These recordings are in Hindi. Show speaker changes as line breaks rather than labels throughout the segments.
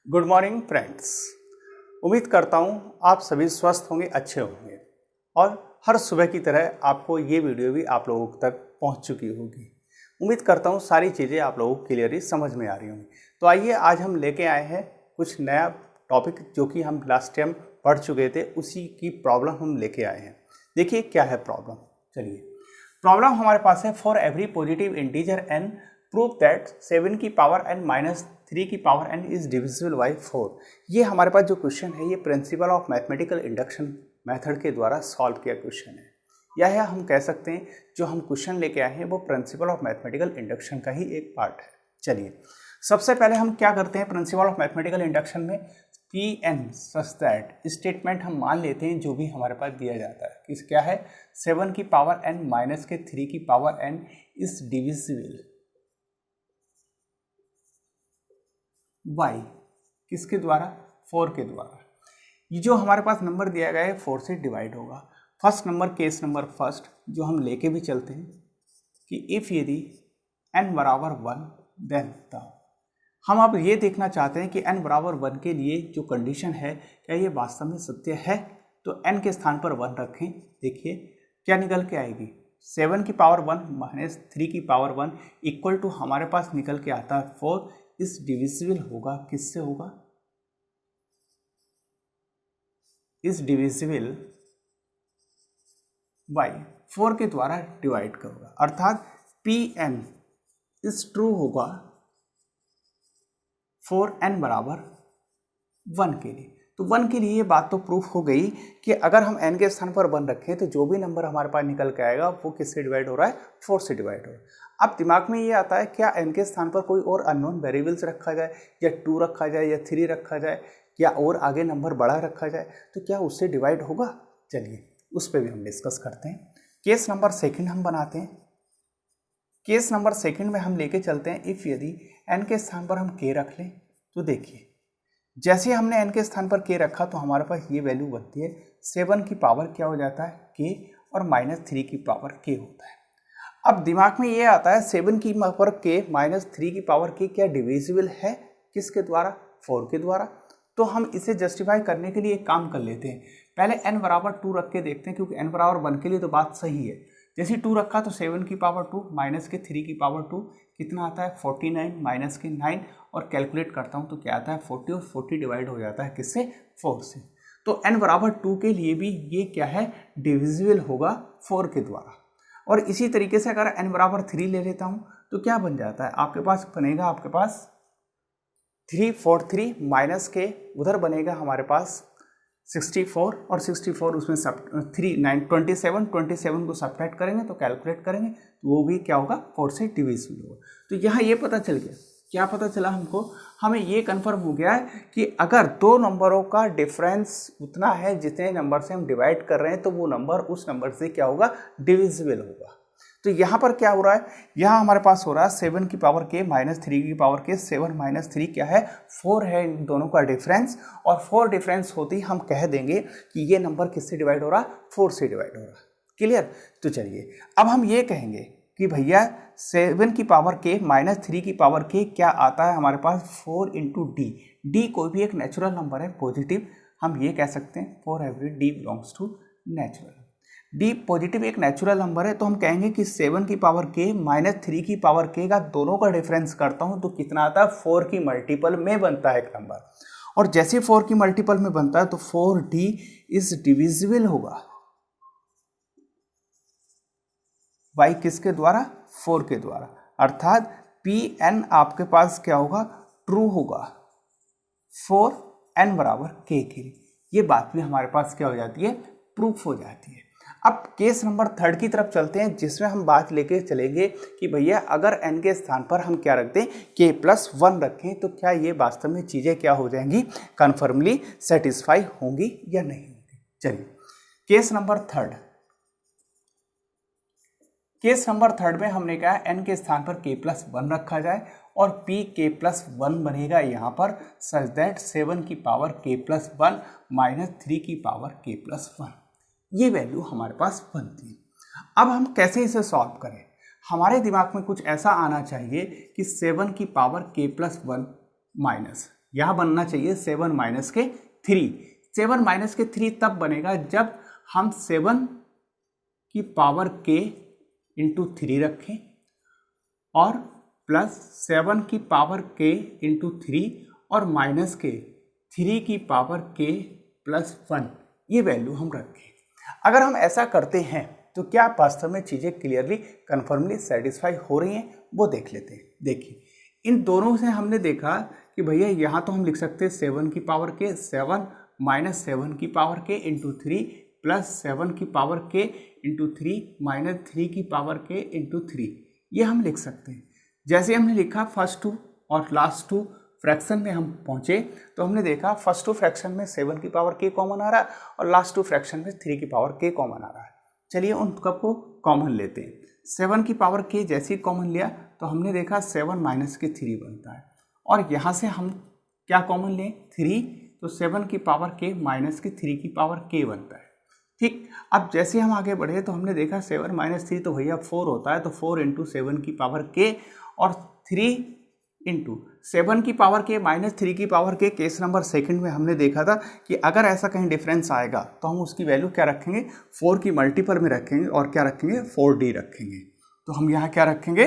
Good morning friends. उम्मीद करता हूँ आप सभी स्वस्थ होंगे, अच्छे होंगे और हर सुबह की तरह आपको ये वीडियो भी आप लोगों तक पहुँच चुकी होगी। उम्मीद करता हूँ सारी चीज़ें आप लोगों को क्लियरली समझ में आ रही होंगी। तो आइए आज हम लेके आए हैं कुछ नया टॉपिक जो कि हम लास्ट टाइम पढ़ चुके थे, उसी की प्रॉब्लम हम लेके आए हैं। देखिए क्या है प्रॉब्लम। चलिए, प्रॉब्लम हमारे पास है for every positive integer n prove that 7 की पावर n माइनस 3 की power n is divisible by 4। ये हमारे पास जो क्वेश्चन है ये principal of mathematical induction method के द्वारा सॉल्व किया क्वेश्चन है। यह हम कह सकते हैं जो हम क्वेश्चन लेके आए हैं वो प्रिंसिपल ऑफ मैथमेटिकल इंडक्शन का ही एक पार्ट है। चलिए, सबसे पहले हम क्या करते हैं प्रिंसिपल ऑफ मैथमेटिकल इंडक्शन में, P n such that statement हम मान लेते हैं जो भी हमारे पास दिया जाता है कि क्या है 7 की पावर n माइनस के 3 की power n is divisible by किसके द्वारा, 4 के द्वारा। ये जो हमारे पास नंबर दिया गया है 4 से डिवाइड होगा। First number, case number first जो हम लेके भी चलते हैं कि इफ यदि n बराबर 1 देन तब हम अब ये देखना चाहते हैं कि n बराबर 1 के लिए जो कंडीशन है क्या ये वास्तव में सत्य है। तो n के स्थान पर 1 रखें, देखिए क्या निकल के आएगी 7 की पावर 1 माइनस 3 की पावर 1 इक्वल टू हमारे पास निकल के आता है 4। इस डिविजिबल होगा किससे होगा, इस डिविजिबल बाई 4 के द्वारा डिवाइड करूंगा, अर्थात पी एन इज ट्रू होगा 4n बराबर 1 के लिए। तो 1 के लिए ये बात तो प्रूफ हो गई कि अगर हम n के स्थान पर 1 रखें तो जो भी नंबर हमारे पास निकल के आएगा वो किससे डिवाइड हो रहा है, 4 से डिवाइड हो रहा है। अब दिमाग में ये आता है क्या n के स्थान पर कोई और अननोन वेरिएबल्स रखा जाए, या 2 रखा जाए, या 3 रखा जाए, या और आगे नंबर बड़ा रखा जाए तो क्या उससे डिवाइड होगा। चलिए उस पर भी हम डिस्कस करते हैं। केस नंबर सेकेंड हम बनाते हैं। केस नंबर सेकेंड में हम लेके चलते हैं इफ यदि n के स्थान पर हम k रख लें तो देखिए जैसे हमने n के स्थान पर k रखा तो हमारे पास ये वैल्यू बनती है 7 की पावर क्या हो जाता है k और माइनस 3 की पावर k होता है। अब दिमाग में ये आता है 7 की पावर k माइनस 3 की पावर k क्या डिविजिबल है किसके द्वारा, 4 के द्वारा। तो हम इसे जस्टिफाई करने के लिए एक काम कर लेते हैं, पहले n बराबर 2 रख के देखते हैं क्योंकि n बराबर 1 के लिए तो बात सही है। जैसे 2 रखा तो 7 की पावर 2 माइनस के 3 की पावर 2 कितना आता है 49 माइनस के 9 और कैलकुलेट करता हूँ तो क्या आता है 40 और 40 डिवाइड हो जाता है किससे, 4 से। तो n बराबर 2 के लिए भी ये क्या है डिविजिबल होगा 4 के द्वारा। और इसी तरीके से अगर n बराबर 3 ले लेता हूँ तो क्या बन जाता है आपके पास बनेगा, आपके पास 343 माइनस के उधर बनेगा हमारे पास 64 और 64 उसमें सब 27 को सब्ट्रैक्ट करेंगे तो कैलकुलेट करेंगे तो वो भी क्या होगा 4 से डिविजिबल होगा। तो यहाँ ये पता चल गया, क्या पता चला हमको, हमें ये कंफर्म हो गया है कि अगर दो नंबरों का डिफरेंस उतना है जितने नंबर से हम डिवाइड कर रहे हैं तो वो नंबर उस नंबर से क्या होगा, डिविजिबल होगा। तो यहाँ पर क्या हो रहा है, यहाँ हमारे पास हो रहा है 7 की पावर k माइनस 3 की पावर k, 7 माइनस 3 क्या है 4 है इन दोनों का डिफरेंस, और 4 डिफरेंस होती हम कह देंगे कि ये नंबर किससे डिवाइड हो रहा, 4 से डिवाइड हो रहा। क्लियर। तो चलिए अब हम ये कहेंगे कि भैया 7 की पावर k माइनस 3 की पावर k क्या आता है हमारे पास 4 इंटू डी। डी कोई भी एक नेचुरल नंबर है पॉजिटिव, हम ये कह सकते हैं for every D belongs to natural. D positive एक नेचुरल नंबर है तो हम कहेंगे कि 7 की पावर k माइनस 3 की पावर k का दोनों का डिफरेंस करता हूं तो कितना आता है 4 की मल्टीपल में बनता है एक नंबर, और जैसे 4 की मल्टीपल में बनता है तो 4d इज डिविजिबल होगा बाई किसके द्वारा, 4 के द्वारा, अर्थात Pn आपके पास क्या होगा, ट्रू होगा 4n बराबर k के लिए। ये बात भी हमारे पास क्या हो जाती है, प्रूफ हो जाती है। अब केस नंबर थर्ड की तरफ चलते हैं जिसमें हम बात लेके चलेंगे कि भैया अगर n के स्थान पर हम क्या रख दें k प्लस 1 रखें तो क्या ये वास्तव में चीज़ें क्या हो जाएंगी, कन्फर्मली सेटिस्फाई होंगी या नहीं होंगी। चलिए case number third, case number third में हमने कहा n के स्थान पर k प्लस 1 रखा जाए और p k प्लस 1 बनेगा यहाँ पर सच दैट 7 की पावर k प्लस 1 माइनस 3 की पावर k प्लस 1, ये वैल्यू हमारे पास बनती है। अब हम कैसे इसे सॉल्व करें, हमारे दिमाग में कुछ ऐसा आना चाहिए कि 7 की पावर k प्लस 1 माइनस यहाँ बनना चाहिए 7 माइनस के 3। 7 माइनस के 3 तब बनेगा जब हम 7 की पावर k इंटू 3 रखें और प्लस 7 की पावर k इंटू 3 और माइनस के 3 की पावर k प्लस 1 ये वैल्यू हम रखें। अगर हम ऐसा करते हैं तो क्या वास्तव में चीज़ें क्लियरली कन्फर्मली सेटिस्फाई हो रही हैं, वो देख लेते हैं। देखिए इन दोनों से हमने देखा कि भैया यहाँ तो हम लिख सकते हैं 7 की पावर k 7 माइनस 7 की पावर k इंटू 3 प्लस 7 की पावर k इंटू 3 माइनस 3 की पावर k इंटू 3, ये हम लिख सकते हैं। जैसे हमने लिखा फर्स्ट टू और लास्ट टू फ्रैक्शन में हम पहुँचे तो हमने देखा फर्स्ट टू फ्रैक्शन में 7 की पावर k कॉमन आ रहा है और लास्ट टू फ्रैक्शन में 3 की पावर k कॉमन आ रहा है। चलिए उन को कॉमन लेते हैं। 7 की पावर k जैसे ही कॉमन लिया तो हमने देखा 7 माइनस के 3 बनता है और यहाँ से हम क्या कॉमन लें 3, तो 7 की पावर k माइनस के 3 की पावर k बनता है। ठीक, अब जैसे हम आगे बढ़े तो हमने देखा 7 माइनस 3 तो भैया 4 होता है, तो 4 इंटू 7 की पावर k और 3 इंटू 7 की पावर k माइनस 3 की power k। Case number second में हमने देखा था कि अगर ऐसा कहीं डिफरेंस आएगा तो हम उसकी वैल्यू क्या रखेंगे 4 की मल्टीपल में रखेंगे और क्या रखेंगे 4d रखेंगे। तो हम यहाँ क्या रखेंगे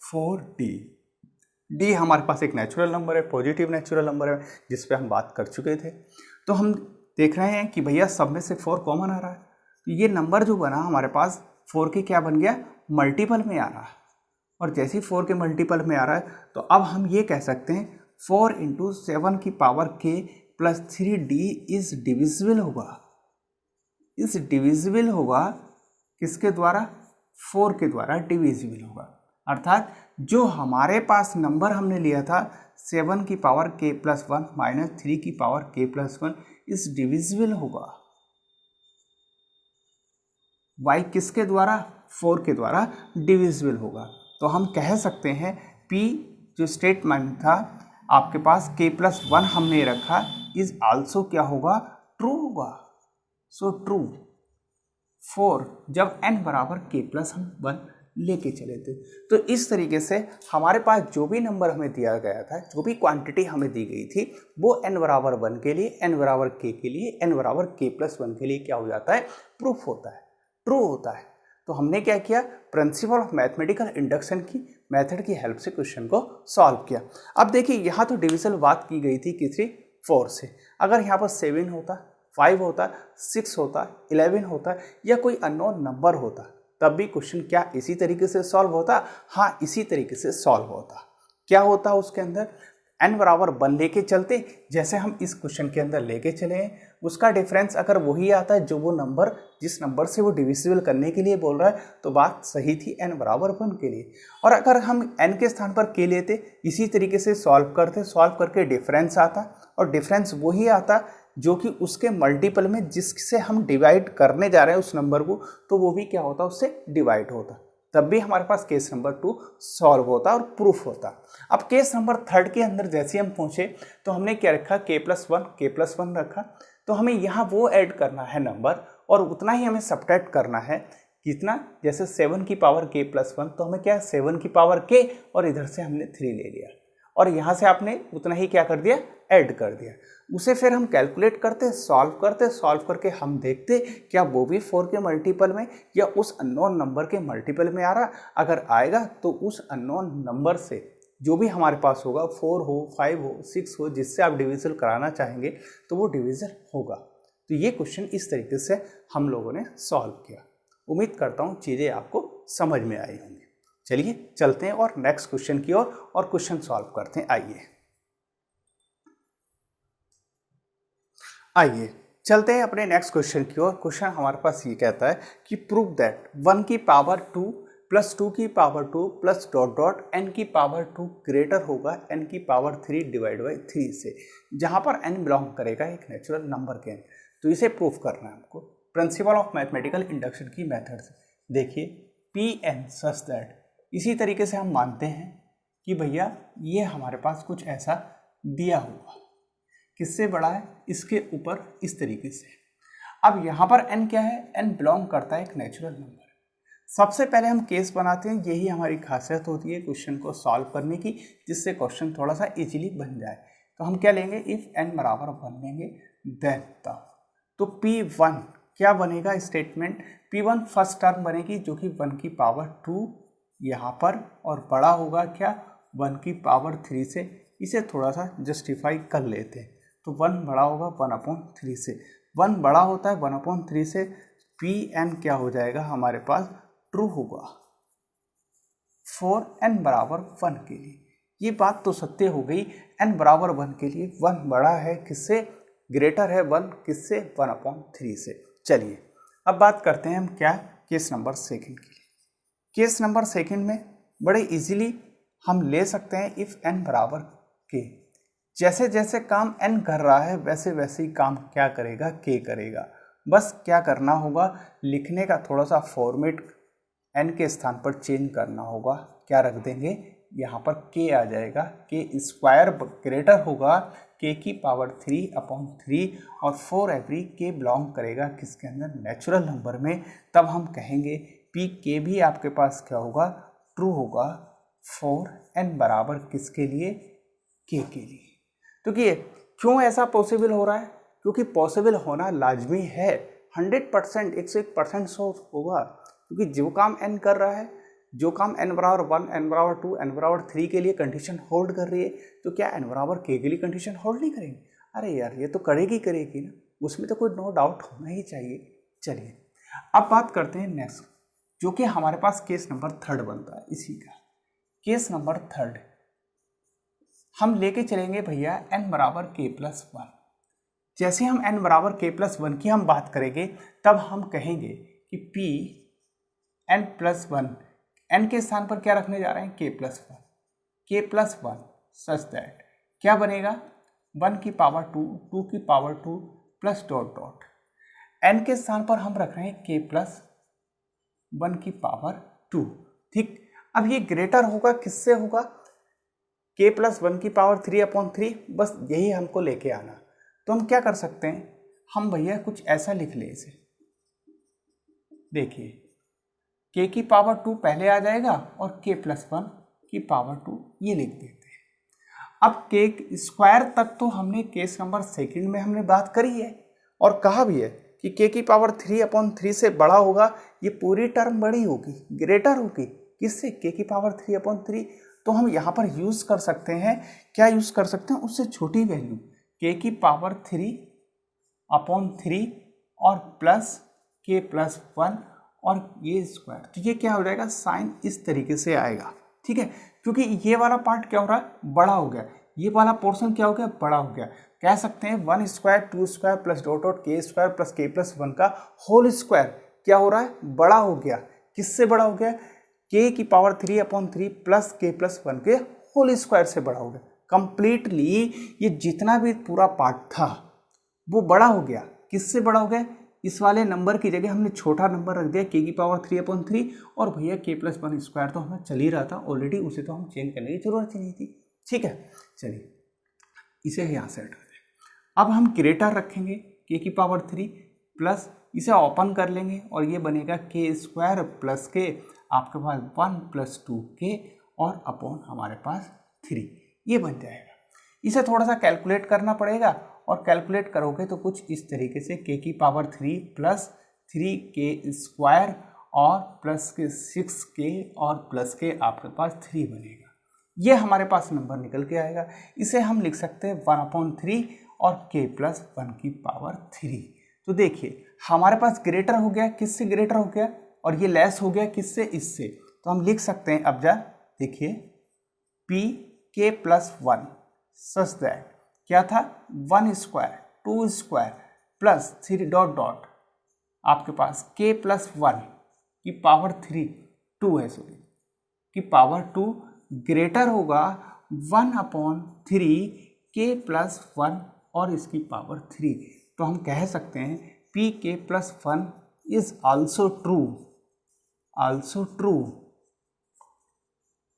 4d। d हमारे पास एक नेचुरल नंबर है, पॉजिटिव नेचुरल नंबर है जिस पे हम बात कर चुके थे। तो हम देख रहे हैं कि भैया सब में से 4 कॉमन आ रहा है, तो ये नंबर जो बना हमारे पास 4 के क्या बन गया मल्टीपल में आ रहा है और जैसे ही 4 के मल्टीपल में आ रहा है तो अब हम ये कह सकते हैं 4 इंटू 7 की power k plus 3d is divisible होगा। इस डिविजिबल होगा किसके द्वारा 4 के द्वारा डिविजिबल होगा, अर्थात जो हमारे पास नंबर हमने लिया था 7 की पावर k प्लस 1 माइनस 3 की पावर k प्लस 1 इस डिविजिबल होगा y किसके द्वारा 4 के द्वारा डिविजिबल होगा। तो हम कह सकते हैं P जो स्टेटमेंट था आपके पास k प्लस 1 हमने रखा इज आल्सो क्या होगा ट्रू होगा। सो ट्रू 4 जब n बराबर k प्लस हम 1 लेके चले थे। तो इस तरीके से हमारे पास जो भी नंबर हमें दिया गया था, जो भी क्वांटिटी हमें दी गई थी वो n बराबर 1 के लिए, n बराबर k के लिए, n बराबर k प्लस 1 के लिए क्या हो जाता है प्रूफ होता है, ट्रू होता है। तो हमने क्या किया प्रिंसिपल ऑफ मैथमेटिकल इंडक्शन की मेथड की हेल्प से क्वेश्चन को सॉल्व किया। अब देखिए यहाँ तो डिविजन बात की गई थी किसी 4 से, अगर यहाँ पर 7 होता 5 होता 6 होता 11 होता या कोई अननोन नंबर होता तब भी क्वेश्चन क्या इसी तरीके से सॉल्व होता। हाँ इसी तरीके से सॉल्व होता। क्या होता उसके अंदर n बराबर 1 लेके चलते, जैसे हम इस क्वेश्चन के अंदर लेके चले हैं उसका डिफरेंस अगर वही आता है जो वो नंबर जिस नंबर से वो डिविजिबल करने के लिए बोल रहा है तो बात सही थी n बराबर 1 के लिए। और अगर हम n के स्थान पर k लेते इसी तरीके से सॉल्व करते, सॉल्व करके डिफरेंस आता और डिफरेंस वही आता जो कि उसके मल्टीपल में जिससे हम डिवाइड करने जा रहे हैं उस नंबर को, तो वो भी क्या होता उससे डिवाइड होता, तब भी हमारे पास केस नंबर 2 सॉल्व होता और प्रूफ होता। अब केस नंबर 3 के अंदर जैसे हम पहुंचे तो हमने क्या रखा k प्लस 1 रखा, तो हमें यहाँ वो ऐड करना है नंबर और उतना ही हमें सब्ट्रैक्ट करना है कितना, जैसे 7 की पावर k प्लस 1 तो हमें क्या 7 की पावर k और इधर से हमने 3 ले लिया और यहाँ से आपने उतना ही क्या कर दिया ऐड कर दिया। उसे फिर हम कैलकुलेट करते सॉल्व करके हम देखते क्या वो भी 4 के मल्टीपल में या उस अननोन नंबर के मल्टीपल में आ रहा, अगर आएगा तो उस अननोन नंबर से जो भी हमारे पास होगा 4 हो 5 हो 6 हो जिससे आप डिविजन कराना चाहेंगे तो वो डिविजन होगा। तो ये क्वेश्चन इस तरीके से हम लोगों ने सॉल्व किया। उम्मीद करता हूँ चीज़ें आपको समझ में आई होंगी। चलिए चलते हैं और नेक्स्ट क्वेश्चन की ओर और क्वेश्चन सॉल्व करते हैं। आइए चलते हैं अपने नेक्स्ट क्वेश्चन की ओर। क्वेश्चन हमारे पास ये कहता है कि प्रूव दैट 1 की पावर 2 प्लस 2 की power 2 plus dot dot n की पावर 2 ग्रेटर होगा n की पावर 3 डिवाइड बाई 3 से, जहाँ पर n बिलोंग करेगा एक नेचुरल नंबर के n। तो इसे प्रूफ करना है हमको प्रिंसिपल ऑफ मैथमेटिकल इंडक्शन की मेथड से। देखिए Pn सच दैट, इसी तरीके से हम मानते हैं कि भैया ये हमारे पास कुछ ऐसा दिया हुआ किससे बड़ा है इसके ऊपर इस तरीके से। अब यहाँ पर n क्या है, n बिलोंग करता है एक नेचुरल नंबर। सबसे पहले हम केस बनाते हैं, यही हमारी खासियत होती है क्वेश्चन को सॉल्व करने की, जिससे क्वेश्चन थोड़ा सा इजीली बन जाए। तो हम क्या लेंगे, इफ n बराबर 1 लेंगे देन तब। तो P1 क्या बनेगा स्टेटमेंट, P1 फर्स्ट टर्म बनेगी जो कि 1 की पावर 2 यहाँ पर, और बड़ा होगा क्या 1 की पावर 3 से। इसे थोड़ा सा जस्टिफाई कर लेते हैं। तो 1 बड़ा होगा 1/3 से, 1 बड़ा होता है 1/3 से, Pn क्या हो जाएगा हमारे पास ट्रू होगा फॉर n बराबर 1 के लिए। ये बात तो सत्य हो गई, n बराबर 1 के लिए 1 बड़ा है किससे, ग्रेटर है 1 किससे, 1/3 से। चलिए अब बात करते हैं हम क्या, केस नंबर सेकंड के लिए। केस नंबर सेकंड में बड़े इजीली हम ले सकते हैं इफ n बराबर k। जैसे जैसे काम n कर रहा है वैसे वैसे ही काम क्या करेगा, k करेगा। बस क्या करना होगा, लिखने का थोड़ा सा फॉर्मेट n के स्थान पर चेंज करना होगा। क्या रख देंगे, यहाँ पर k आ जाएगा, k स्क्वायर ग्रेटर होगा k की पावर 3/3 और फॉर एवरी k बिलोंग करेगा किसके अंदर, नेचुरल नंबर में। तब हम कहेंगे पी के भी आपके पास क्या होगा, ट्रू होगा फॉर n बराबर किसके लिए, k के लिए। तो कि क्यों ऐसा पॉसिबल हो रहा है, क्योंकि पॉसिबल होना लाजमी है, 100% 101% शोर होगा। क्योंकि जो काम n कर रहा है, जो काम n बराबर 1, n बराबर 2, n बराबर 3 के लिए कंडीशन होल्ड कर रही है, तो क्या n बराबर k के लिए कंडीशन होल्ड नहीं करेंगे। अरे यार ये तो करेगी ना, उसमें तो कोई नो डाउट होना ही चाहिए। चलिए अब बात करते हैं नेक्स्ट, जो कि हमारे पास केस नंबर 3 बनता है। इसी का केस नंबर 3 हम लेके चलेंगे भैया n बराबर k+1। जैसे हम n बराबर k+1 की हम बात करेंगे तब हम कहेंगे कि p n+1, n के स्थान पर क्या रखने जा रहे हैं, k+1 सच दैट क्या बनेगा, 1 की पावर 2, 2 की power 2 plus dot dot, n के स्थान पर हम रख रहे हैं k+1 की पावर 2। ठीक, अब ये ग्रेटर होगा किससे होगा, k+1 की पावर 3/3, बस यही हमको लेके आना। तो हम क्या कर सकते हैं, हम भैया कुछ ऐसा लिख ले इसे, देखिए k की पावर 2 पहले आ जाएगा और k+1 की पावर 2 ये लिख देते हैं। अब k स्क्वायर तक तो हमने केस नंबर सेकंड में हमने बात करी है और कहा भी है कि k की पावर 3/3 से बड़ा होगा, ये पूरी टर्म बड़ी होगी, ग्रेटर होगी किससे, k की पावर 3/3। तो हम यहाँ पर यूज कर सकते हैं, क्या यूज कर सकते हैं, उससे छोटी वैल्यू k की पावर 3/3 और प्लस k+1 और ये स्क्वायर। तो ये क्या हो जाएगा, साइन इस तरीके से आएगा। ठीक है, क्योंकि ये वाला पार्ट क्या हो रहा है, बड़ा हो गया, ये वाला पोर्शन क्या हो गया, बड़ा हो गया। कह सकते हैं 1 square 2 square plus dot dot k square plus k+1 का होल स्क्वायर क्या हो रहा है, बड़ा हो गया। किससे बड़ा हो गया, k की पावर 3/3 प्लस k+1 के होल स्क्वायर से बड़ा हो गया। कंप्लीटली ये जितना भी पूरा पार्ट था वो बड़ा हो गया। किससे बड़ा हो गया, इस वाले नंबर की जगह हमने छोटा नंबर रख दिया k की पावर 3/3 और भैया k+1 स्क्वायर तो हमें चल ही रहा था ऑलरेडी, उसे तो हम चेंज करने की जरूरत ही नहीं थी। ठीक है, चलिए इसे यहाँ से हटा दें। अब हम ग्रेटर रखेंगे k की पावर 3 प्लस इसे ओपन कर लेंगे और ये बनेगा k² प्लस k, आपके पास 1 + 2k और अपॉन हमारे पास 3, ये बन जाएगा। इसे थोड़ा सा कैलकुलेट करना पड़ेगा और कैलकुलेट करोगे तो कुछ इस तरीके से k की पावर 3 प्लस 3k² और प्लस के 6k और प्लस के आपके पास 3 बनेगा। ये हमारे पास नंबर निकल के आएगा। इसे हम लिख सकते हैं 1/3 और k+1 की पावर 3। तो देखिए हमारे पास ग्रेटर हो गया, किससे ग्रेटर हो गया, और ये लेस हो गया किससे, इससे। तो हम लिख सकते हैं, अब जा देखिए pk+1 सच दैट क्या था, 1 square 2 square plus 3 dot dot आपके पास k+1 की पावर 3 2 है सॉरी की पावर 2 ग्रेटर होगा 1/3 k+1 और इसकी पावर 3। तो हम कह सकते हैं pk+1 is also true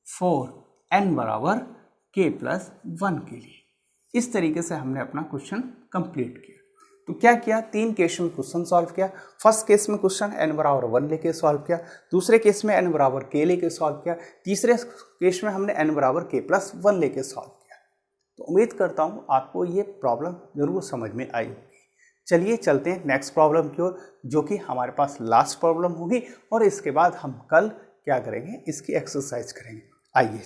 for n बराबर k+1 के लिए। इस तरीके से हमने अपना क्वेश्चन कंप्लीट किया। तो क्या किया, 3 केस में क्वेश्चन सॉल्व किया। फर्स्ट केस में क्वेश्चन n बराबर 1 लेके सॉल्व किया, दूसरे केस में n बराबर k लेके सॉल्व किया, तीसरे केस में हमने n बराबर k+1 लेके सॉल्व किया। तो उम्मीद करता हूँ आपको ये प्रॉब्लम ज़रूर समझ में आई होगी। चलिए चलते हैं नेक्स्ट प्रॉब्लम की ओर, जो कि हमारे पास लास्ट प्रॉब्लम होगी, और इसके बाद हम कल क्या करेंगे, इसकी एक्सरसाइज करेंगे। आइए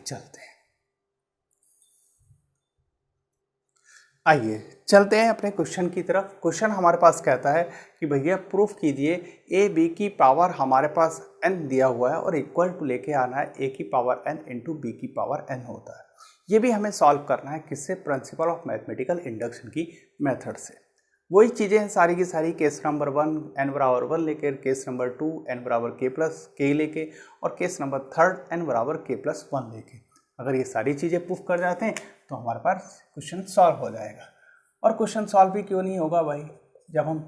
चलते हैं अपने क्वेश्चन की तरफ। क्वेश्चन हमारे पास कहता है कि भैया प्रूफ कीजिए ए बी की पावर हमारे पास n दिया हुआ है और इक्वल टू लेके आना है a की पावर n इंटू बी की पावर n होता है। ये भी हमें सॉल्व करना है किससे, प्रिंसिपल ऑफ मैथमेटिकल इंडक्शन की मेथड से। वही चीज़ें हैं सारी की सारी, केस नंबर 1 n बराबर 1 लेके, केस नंबर 2 n बराबर k प्लस k लेके, और केस नंबर 3 n बराबर k प्लस 1 लेके। अगर ये सारी चीज़ें प्रूफ कर जाते हैं तो हमारे पास क्वेश्चन सॉल्व हो जाएगा। और क्वेश्चन सॉल्व भी क्यों नहीं होगा भाई, जब हम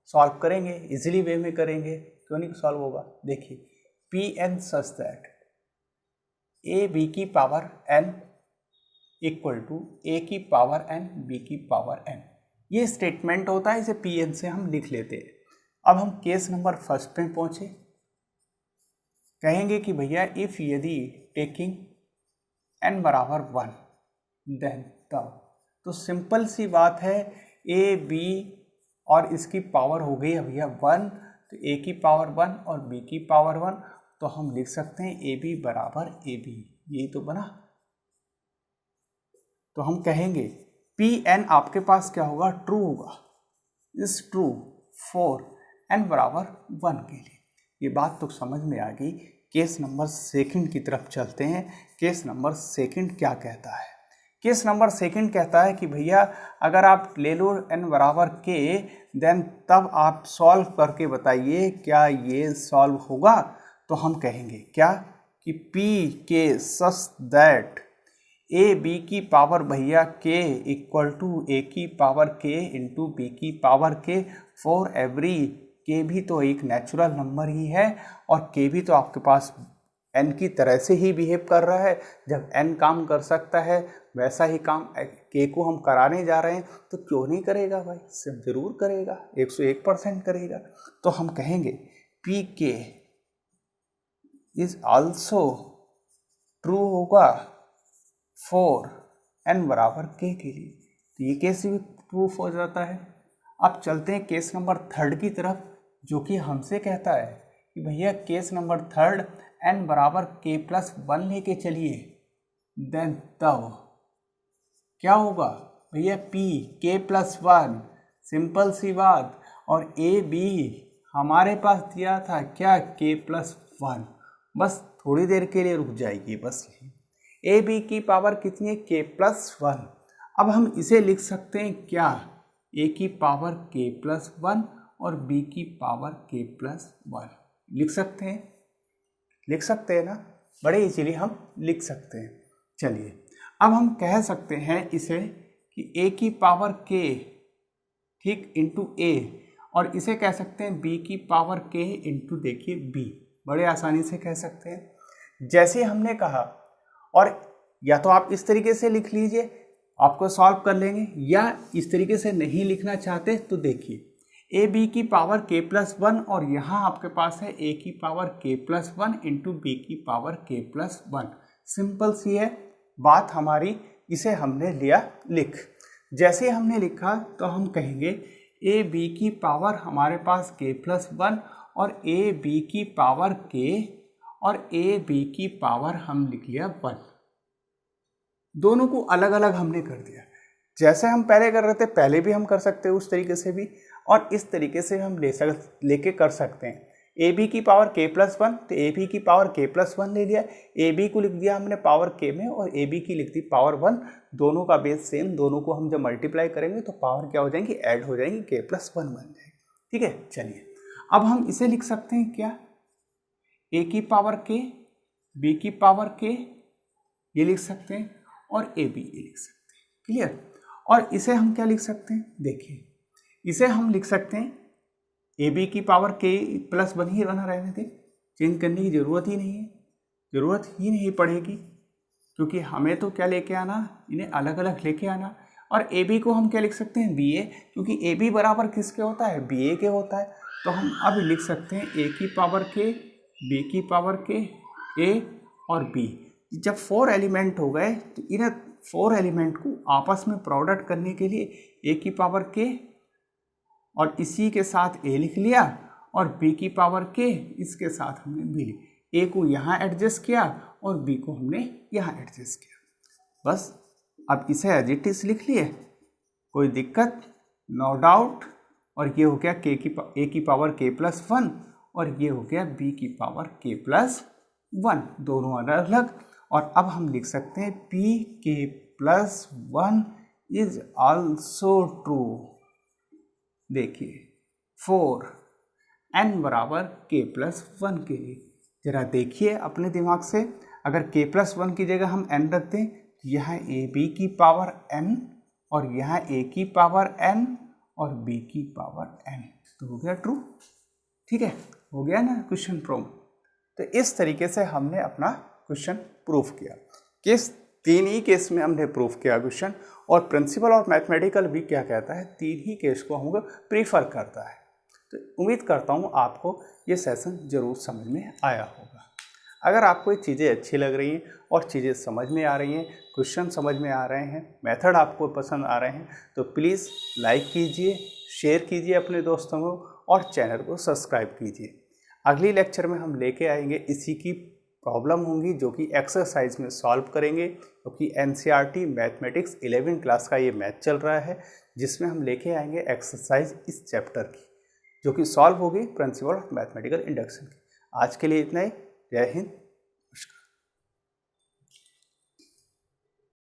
सॉल्व करेंगे इजीली वे में करेंगे, क्यों नहीं सॉल्व होगा। देखिए P n such that a b की power n equal to a की पावर n बी की पावर n, ये स्टेटमेंट होता है, इसे पी एन से हम लिख लेते हैं। अब हम केस नंबर फर्स्ट पे पहुंचे, कहेंगे कि भैया इफ यदि टेकिंग n बराबर 1 देन तब, तो सिंपल सी बात है ए बी और इसकी पावर हो गई है भैया 1, तो ए की पावर 1 और बी की पावर 1, तो हम लिख सकते हैं ए बी बराबर ए बी, यही तो बना। तो हम कहेंगे पी एन आपके पास क्या होगा, ट्रू होगा, इज ट्रू फॉर n बराबर 1 के लिए। ये बात तो समझ में आ गई। केस नंबर सेकंड की तरफ चलते हैं। केस नंबर सेकंड क्या कहता है, केस नंबर सेकंड कहता है कि भैया अगर आप ले लो n बराबर k, देन तब आप सॉल्व करके बताइए क्या ये सॉल्व होगा। तो हम कहेंगे क्या कि p के सच दैट ए बी की पावर भैया k इक्वल टू ए की पावर k इंटू बी की power k for every, k भी तो एक नेचुरल नंबर ही है और k भी तो आपके पास n की तरह से ही बिहेव कर रहा है। जब n काम कर सकता है वैसा ही काम k को हम कराने जा रहे हैं, तो क्यों नहीं करेगा भाई, सब जरूर करेगा, 101% करेगा। तो हम कहेंगे पी के इज आल्सो ट्रू होगा फॉर n बराबर k के लिए। तो ये कैसे भी प्रूफ हो जाता है। अब चलते हैं केस नंबर थर्ड की तरफ, जो कि हमसे कहता है कि भैया केस नंबर थर्ड n बराबर k प्लस 1 लेके चलिए, देन तब क्या होगा भैया p k प्लस 1, सिंपल सी बात, और a b हमारे पास दिया था क्या k प्लस 1, बस थोड़ी देर के लिए रुक जाएगी बस यही। a b की पावर कितनी है, k प्लस 1। अब हम इसे लिख सकते हैं क्या, a की पावर k प्लस 1 और b की पावर k प्लस 1 लिख सकते हैं ना, बड़े इजीली हम लिख सकते हैं। चलिए अब हम कह सकते हैं इसे कि a की पावर k ठीक इंटू a, और इसे कह सकते हैं b की पावर k इंटू देखिए b, बड़े आसानी से कह सकते हैं जैसे हमने कहा। और या तो आप इस तरीके से लिख लीजिए, आपको सॉल्व कर लेंगे, या इस तरीके से नहीं लिखना चाहते तो देखिए ए बी की पावर k प्लस 1 और यहाँ आपके पास है a की power k plus 1 into b की पावर k प्लस 1। सिंपल सी है बात हमारी, इसे हमने लिया लिख। जैसे हमने लिखा तो हम कहेंगे ए बी की पावर हमारे पास k प्लस 1 और ए बी की पावर k और ए बी की पावर हम लिख लिया 1। दोनों को अलग अलग हमने कर दिया, जैसे हम पहले कर रहे थे पहले भी हम कर सकते हैं उस तरीके से भी, और इस तरीके से हम लेके कर सकते हैं। ए बी की पावर k प्लस 1, तो ए बी की पावर k प्लस 1 ले लिया, ए बी को लिख दिया हमने पावर k में और ए बी की लिख दी पावर 1, दोनों का बेस सेम, दोनों को हम जब मल्टीप्लाई करेंगे तो पावर क्या हो जाएंगी, ऐड हो जाएंगी, k प्लस 1 बन जाएगी। ठीक है, चलिए अब हम इसे लिख सकते हैं क्या, a की पावर k, b की पावर k ये लिख सकते हैं और ए बी ये लिख सकते हैं। क्लियर। और इसे हम क्या लिख सकते हैं, देखिए इसे हम लिख सकते हैं ए बी की पावर k प्लस 1 ही बना रहने दें, चेंज करने की ज़रूरत ही नहीं पड़ेगी, क्योंकि हमें तो क्या लेके आना, इन्हें अलग अलग लेके आना। और ए बी को हम क्या लिख सकते हैं, बी ए, क्योंकि ए बी बराबर किसके होता है, बी ए के होता है। तो हम अब लिख सकते हैं ए की पावर k, बी की पावर k, ए और बी। जब 4 एलिमेंट हो गए तो इन्हें 4 एलिमेंट को आपस में प्रोडक्ट करने के लिए a की पावर k और इसी के साथ a लिख लिया और b की पावर k इसके साथ हमने b लिख, a को यहाँ एडजस्ट किया और b को हमने यहाँ एडजस्ट किया। बस अब इसे एज इट इज लिख लिए, कोई दिक्कत, नो डाउट। और ये हो गया a की पावर k प्लस 1 और ये हो गया b की पावर k प्लस 1, दोनों अलग अलग। और अब हम लिख सकते हैं p k plus 1 is also true. देखिए 4 n बराबर k प्लस 1 के लिए जरा देखिए अपने दिमाग से, अगर k प्लस 1 की जगह हम n रख दें तो यहाँ a b की पावर n और यहाँ a की पावर n और b की पावर n, तो हो गया ट्रू। ठीक है, हो गया ना क्वेश्चन प्रूव। तो इस तरीके से हमने अपना क्वेश्चन प्रूफ किया। तीन ही केस में हमने प्रूफ किया क्वेश्चन, और प्रिंसिपल और मैथमेटिकल भी क्या कहता है, 3 ही केस को हमको प्रीफर करता है। तो उम्मीद करता हूँ आपको ये सेशन ज़रूर समझ में आया होगा। अगर आपको ये चीज़ें अच्छी लग रही हैं और चीज़ें समझ में आ रही हैं, क्वेश्चन समझ में आ रहे हैं, मेथड आपको पसंद आ रहे हैं, तो प्लीज़ लाइक कीजिए, शेयर कीजिए अपने दोस्तों को और चैनल को सब्सक्राइब कीजिए। अगली लेक्चर में हम लेके आएंगे इसी की प्रॉब्लम होंगी जो कि एक्सरसाइज में सॉल्व करेंगे, क्योंकि एनसीईआरटी मैथमेटिक्स 11 क्लास का ये मैथ चल रहा है, जिसमें हम लेके आएंगे एक्सरसाइज इस चैप्टर की जो कि सॉल्व होगी प्रिंसिपल ऑफ मैथमेटिकल इंडक्शन की। आज के लिए इतना ही। जय हिंद,